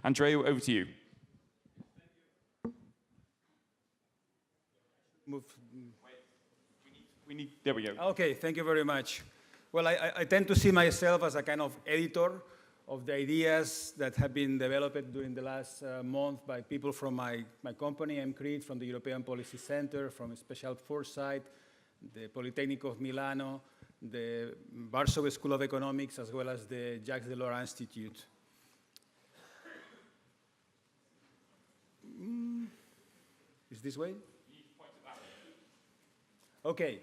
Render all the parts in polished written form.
Andreu, over to you. There we go. Okay, thank you very much. Well, I tend to see myself as a kind of editor of the ideas that have been developed during the last month by people from my company, MCRIT, from the European Policy Center, from Special Foresight, the Politecnico of Milano, the Warsaw School of Economics, as well as the Jacques Delors Institute. Is this way? Okay.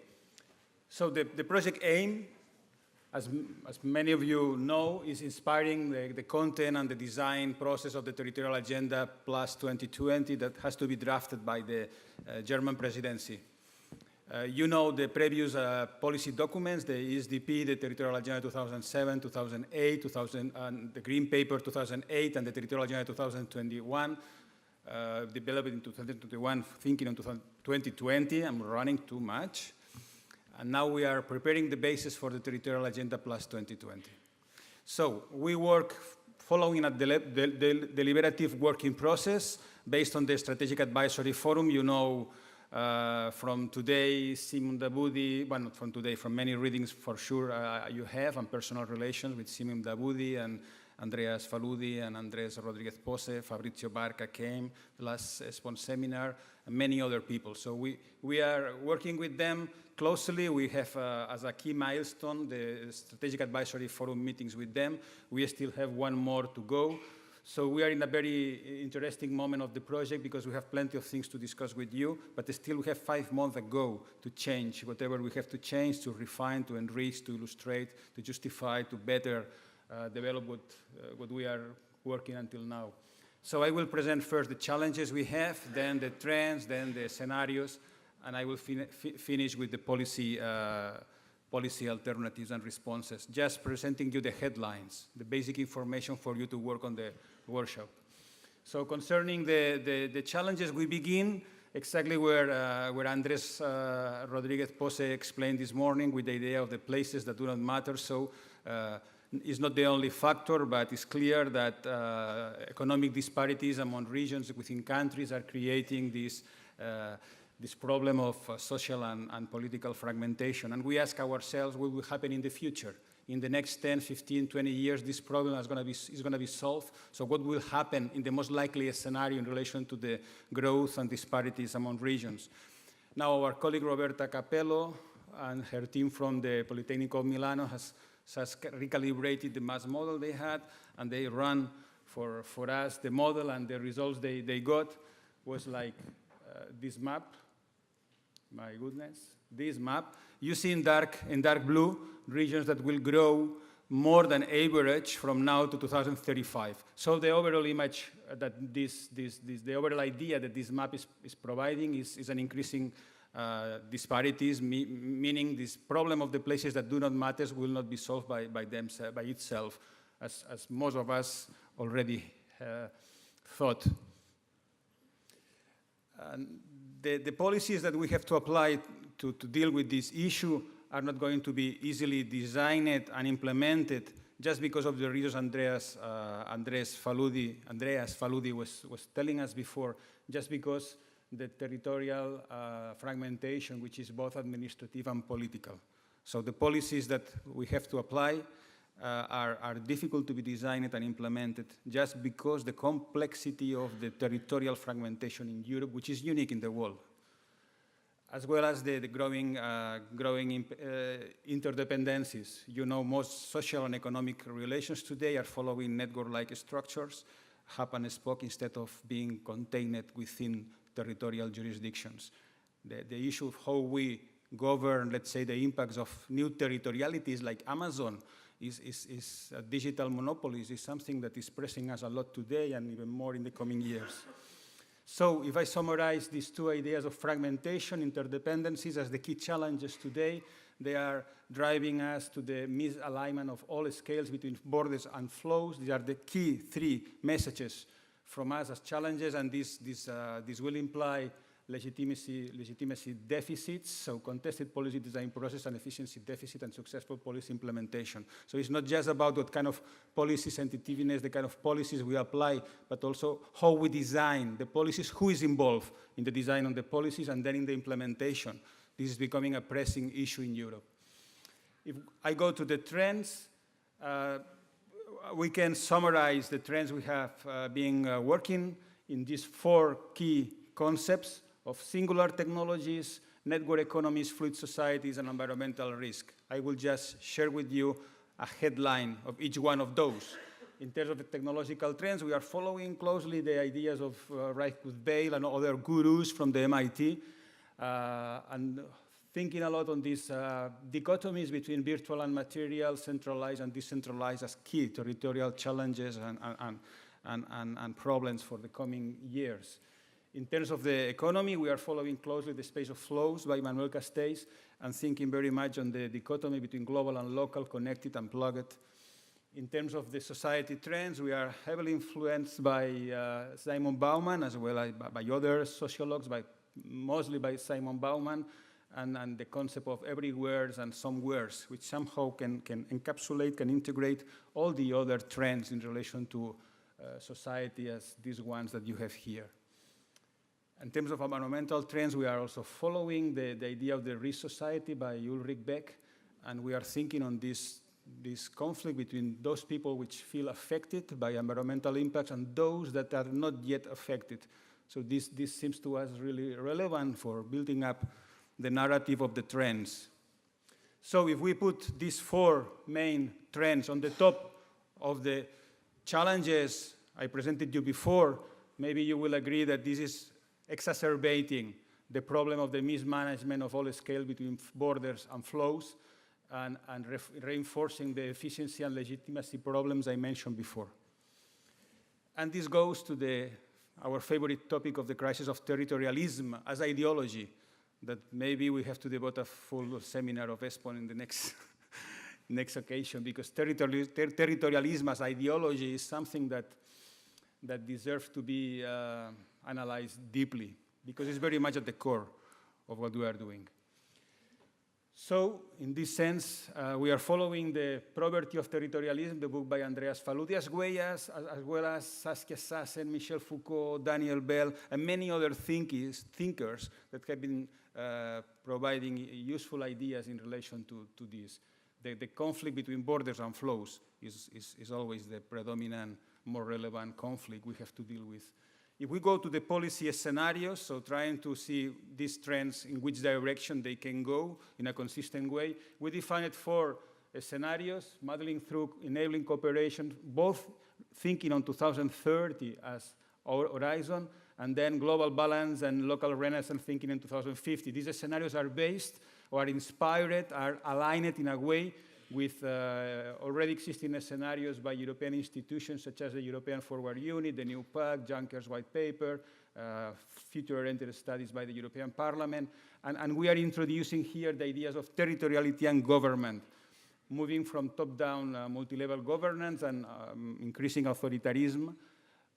So the project AIM, as many of you know, is inspiring the content and the design process of the Territorial Agenda Plus 2020 that has to be drafted by the German presidency. You know the previous policy documents, the ESDP, the Territorial Agenda 2007, 2008, the Green Paper 2008, and the Territorial Agenda 2021, developed in 2021, thinking on 2020. I'm running too much. And now we are preparing the basis for the Territorial Agenda Plus 2020. So we work following a deliberative working process based on the Strategic Advisory Forum. You know from today, Simon Daboudi, well, not from today, from many readings for sure you have, and personal relations with Simon Daboudi and Andreas Faludi and Andres Rodriguez Pose, Fabrizio Barca came, the last ESPON seminar, and many other people. So we are working with them closely. We have, as a key milestone, the Strategic Advisory Forum meetings with them. We still have one more to go. So we are in a very interesting moment of the project because we have plenty of things to discuss with you, but still we have 5 months ago to change whatever we have to change, to refine, to enrich, to illustrate, to justify, to better develop what we are working until now. So I will present first the challenges we have, then the trends, then the scenarios, and I will finish with the policy alternatives and responses, just presenting you the headlines, the basic information for you to work on the workshop. So concerning the challenges, we begin exactly where Andres Rodriguez Pose explained this morning with the idea of the places that do not matter. So it's not the only factor, but it's clear that economic disparities among regions within countries are creating this problem of social and political fragmentation. And we ask ourselves what will happen in the future. In the next 10, 15, 20 years, this problem is going to be solved. So what will happen in the most likely scenario in relation to the growth and disparities among regions? Now, our colleague Roberta Capello and her team from the Politecnico of Milano has recalibrated the mass model they had, and they run for us the model, and the results they got was like this map. My goodness, this map. You see in dark blue regions that will grow more than average from now to 2035. So the overall image that the overall idea that this map is providing is an increasing disparities, meaning this problem of the places that do not matter will not be solved by itself, as most of us already thought. The policies that we have to apply to deal with this issue are not going to be easily designed and implemented just because of the reasons Andreas Faludi was telling us before, just because the territorial fragmentation, which is both administrative and political. So the policies that we have to apply are difficult to be designed and implemented just because the complexity of the territorial fragmentation in Europe, which is unique in the world, as well as the growing interdependencies. You know, most social and economic relations today are following network-like structures, hub and spoke, instead of being contained within territorial jurisdictions. The issue of how we govern, let's say, the impacts of new territorialities like Amazon is a digital monopolies, is something that is pressing us a lot today and even more in the coming years. So if I summarize these two ideas of fragmentation, interdependencies as the key challenges today, they are driving us to the misalignment of all scales between borders and flows. These are the key 3 messages from us as challenges, and this will imply legitimacy deficits, so contested policy design process and efficiency deficit and successful policy implementation. So it's not just about what kind of policy sensitiveness, the kind of policies we apply, but also how we design the policies, who is involved in the design of the policies, and then in the implementation. This is becoming a pressing issue in Europe. If I go to the trends, we can summarize the trends we have been working in these 4 key concepts of singular technologies, network economies, fluid societies, and environmental risk. I will just share with you a headline of each one of those. In terms of the technological trends, we are following closely the ideas of Raikkonen Bale and other gurus from the MIT, and thinking a lot on these dichotomies between virtual and material, centralized and decentralized as key territorial challenges and problems for the coming years. In terms of the economy, we are following closely the space of flows by Manuel Castells and thinking very much on the dichotomy between global and local, connected and plugged. In terms of the society trends, we are heavily influenced by Simon Bauman, as well as by other sociologues, mostly by Simon Bauman, and the concept of everywheres and somewheres, which somehow can encapsulate, can integrate all the other trends in relation to society as these ones that you have here. In terms of environmental trends, we are also following the idea of the risk society by Ulrich Beck, and we are thinking on this conflict between those people which feel affected by environmental impacts and those that are not yet affected. So this seems to us really relevant for building up the narrative of the trends. So if we put these 4 main trends on the top of the challenges I presented you before, maybe you will agree that this is exacerbating the problem of the mismanagement of all scale between borders and flows, and reinforcing the efficiency and legitimacy problems I mentioned before. And this goes to our favorite topic of the crisis of territorialism as ideology, that maybe we have to devote a full seminar of ESPON in the next occasion, because territorialism as ideology is something that deserves to be analyzed deeply, because it's very much at the core of what we are doing. So, in this sense, we are following the Property of Territorialism, the book by Andreas Faludi, as well as Saskia Sassen, Michel Foucault, Daniel Bell, and many other thinkers that have been providing useful ideas in relation to this. The conflict between borders and flows is always the predominant, more relevant conflict we have to deal with. If we go to the policy scenarios, so trying to see these trends in which direction they can go in a consistent way, we defined 4 scenarios, modeling through enabling cooperation, both thinking on 2030 as our horizon, and then global balance and local renaissance thinking in 2050. These scenarios are based or are inspired, are aligned in a way with already existing scenarios by European institutions such as the European Forward Unit, the new PAC, Juncker's White Paper, future-oriented studies by the European Parliament, and we are introducing here the ideas of territoriality and government, moving from top-down multi-level governance and increasing authoritarianism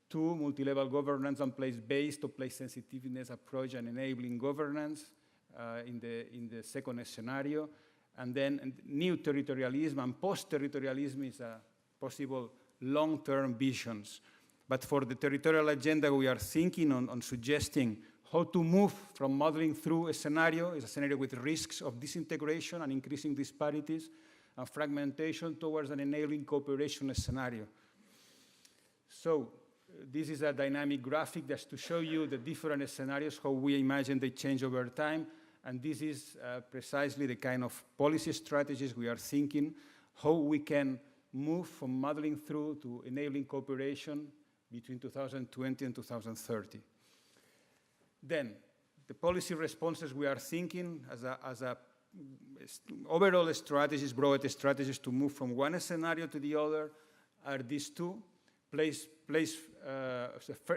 to multi-level governance and place-based or place-sensitiveness approach and enabling governance in the second scenario. And then new territorialism and post-territorialism is a possible long-term visions. But for the territorial agenda, we are thinking on suggesting how to move from modeling through a scenario with risks of disintegration and increasing disparities and fragmentation towards an enabling cooperation scenario. So this is a dynamic graphic just to show you the different scenarios, how we imagine they change over time. And this is precisely the kind of policy strategies we are thinking, how we can move from modeling through to enabling cooperation between 2020 and 2030. Then, the policy responses we are thinking as overall strategies, broad strategies to move from one scenario to the other are these 2.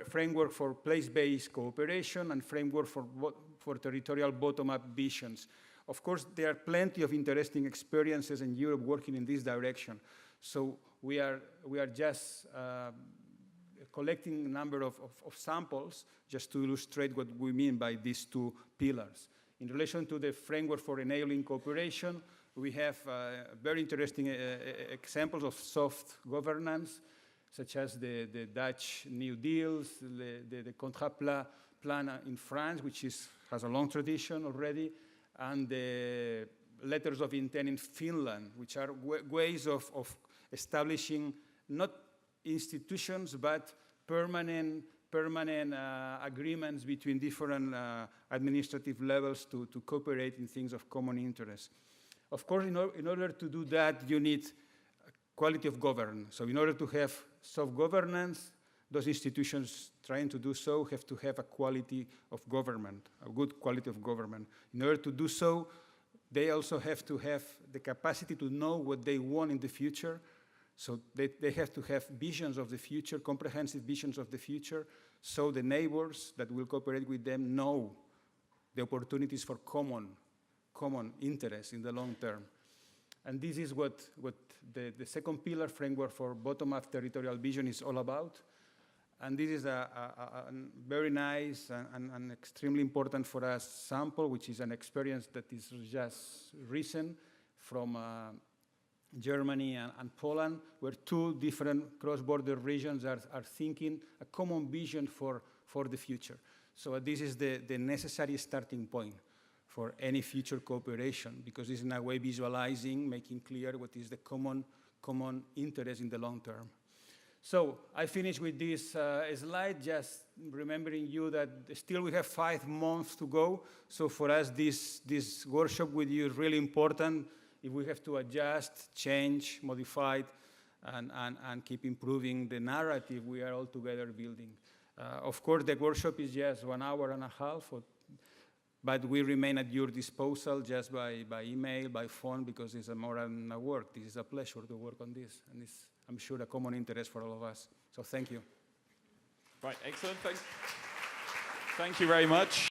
Framework for place-based cooperation and framework for territorial bottom-up visions. Of course, there are plenty of interesting experiences in Europe working in this direction. So we are just collecting a number of samples just to illustrate what we mean by these two pillars. In relation to the framework for enabling cooperation, we have very interesting examples of soft governance, such as the Dutch New Deals, the Contrat Plan in France, which has a long tradition already, and the letters of intent in Finland, which are ways of establishing not institutions, but permanent agreements between different administrative levels to cooperate in things of common interest. Of course, in order to do that, you need quality of governance. So in order to have soft governance, those institutions trying to do so have to have a quality of government, a good quality of government. In order to do so, they also have to have the capacity to know what they want in the future. So they have to have visions of the future, comprehensive visions of the future, so the neighbors that will cooperate with them know the opportunities for common interest in the long term. And this is what the second pillar framework for bottom-up territorial vision is all about. And this is a very nice and extremely important for us sample, which is an experience that is just recent from Germany and Poland, where two different cross-border regions are thinking a common vision for the future. So this is the necessary starting point for any future cooperation, because it's in a way visualizing, making clear what is the common interest in the long term. So I finish with this slide, just remembering you that still we have 5 months to go. So for us, this workshop with you is really important. If we have to adjust, change, modify, and keep improving the narrative we are all together building. Of course, the workshop is just 1.5 hours, but we remain at your disposal just by email, by phone, because it's more than a work. This is a pleasure to work on this, and it's, I'm sure, a common interest for all of us. So thank you. Right, excellent. Thank you very much.